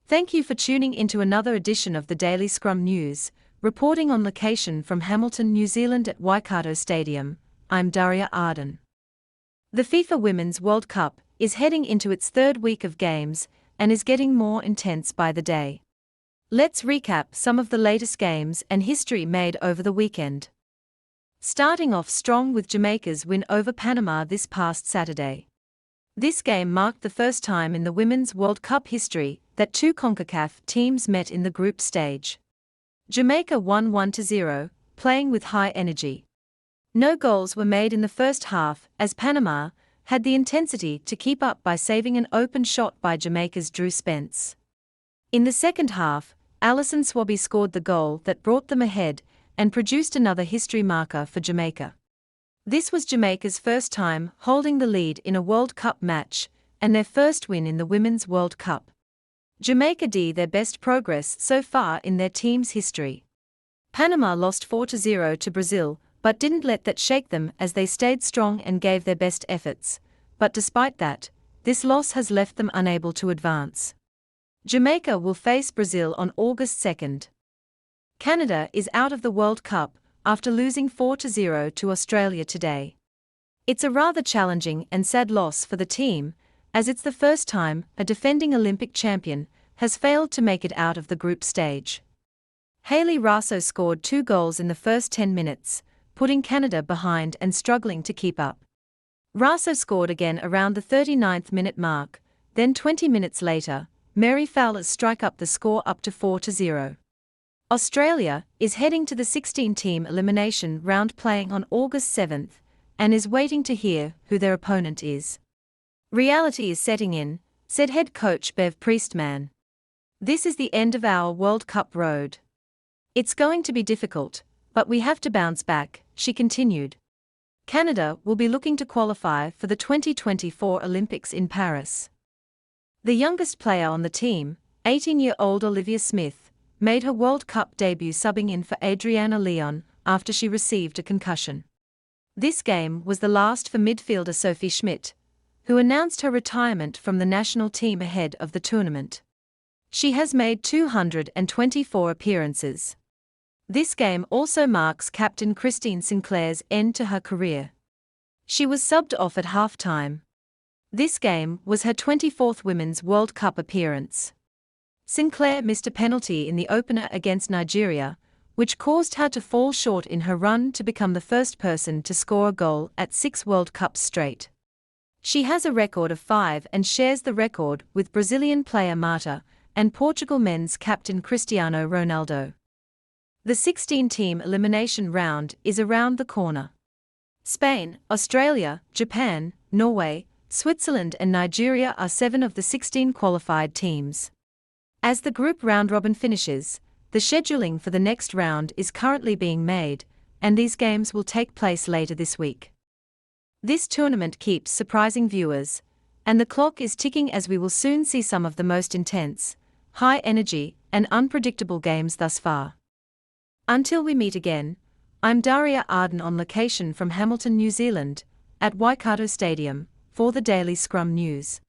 Thank you for tuning into another edition of the Daily Scrum News, reporting on location from Hamilton, New Zealand at Waikato Stadium. I'm Daria Arden. The FIFA Women's World Cup is heading into its third week of games and is getting more intense by the day. Let's recap some of the latest games and history made over the weekend. Starting off strong with Jamaica's win over Panama this past Saturday. This game marked the first time in the Women's World Cup history that two CONCACAF teams met in the group stage. Jamaica won 1-0, playing with high energy. No goals were made in the first half as Panama had the intensity to keep up by saving an open shot by Jamaica's Drew Spence. In the second half, Alison Swaby scored the goal that brought them ahead and produced another history marker for Jamaica. This was Jamaica's first time holding the lead in a World Cup match and their first win in the Women's World Cup. Jamaica did their best progress so far in their team's history. Panama lost 4-0 to Brazil, but didn't let that shake them as they stayed strong and gave their best efforts. But despite that, this loss has left them unable to advance. Jamaica will face Brazil on August 2nd. Canada is out of the World Cup after losing 4-0 to Australia today. It's a rather challenging and sad loss for the team, as it's the first time a defending Olympic champion has failed to make it out of the group stage. Hayley Raso scored 2 goals in the first 10 minutes, putting Canada behind and struggling to keep up. Raso scored again around the 39th minute mark, then 20 minutes later, Mary Fowler's strike up the score up to 4-0. Australia is heading to the 16-team elimination round playing on August 7th and is waiting to hear who their opponent is. Reality is setting in, said head coach Bev Priestman. This is the end of our World Cup road. It's going to be difficult, but we have to bounce back, she continued. Canada will be looking to qualify for the 2024 Olympics in Paris. The youngest player on the team, 18-year-old Olivia Smith, made her World Cup debut subbing in for Adriana Leon after she received a concussion. This game was the last for midfielder Sophie Schmidt, who announced her retirement from the national team ahead of the tournament. She has made 224 appearances. This game also marks captain Christine Sinclair's end to her career. She was subbed off at half-time. This game was her 24th Women's World Cup appearance. Sinclair missed a penalty in the opener against Nigeria, which caused her to fall short in her run to become the first person to score a goal at 6 World Cups straight. She has a record of 5 and shares the record with Brazilian player Marta and Portugal men's captain Cristiano Ronaldo. The 16-team elimination round is around the corner. Spain, Australia, Japan, Norway, Switzerland and Nigeria are 7 of the 16 qualified teams. As the group round-robin finishes, the scheduling for the next round is currently being made, and these games will take place later this week. This tournament keeps surprising viewers, and the clock is ticking as we will soon see some of the most intense, high-energy, and unpredictable games thus far. Until we meet again, I'm Daria Arden on location from Hamilton, New Zealand, at Waikato Stadium, for the Daily Scrum News.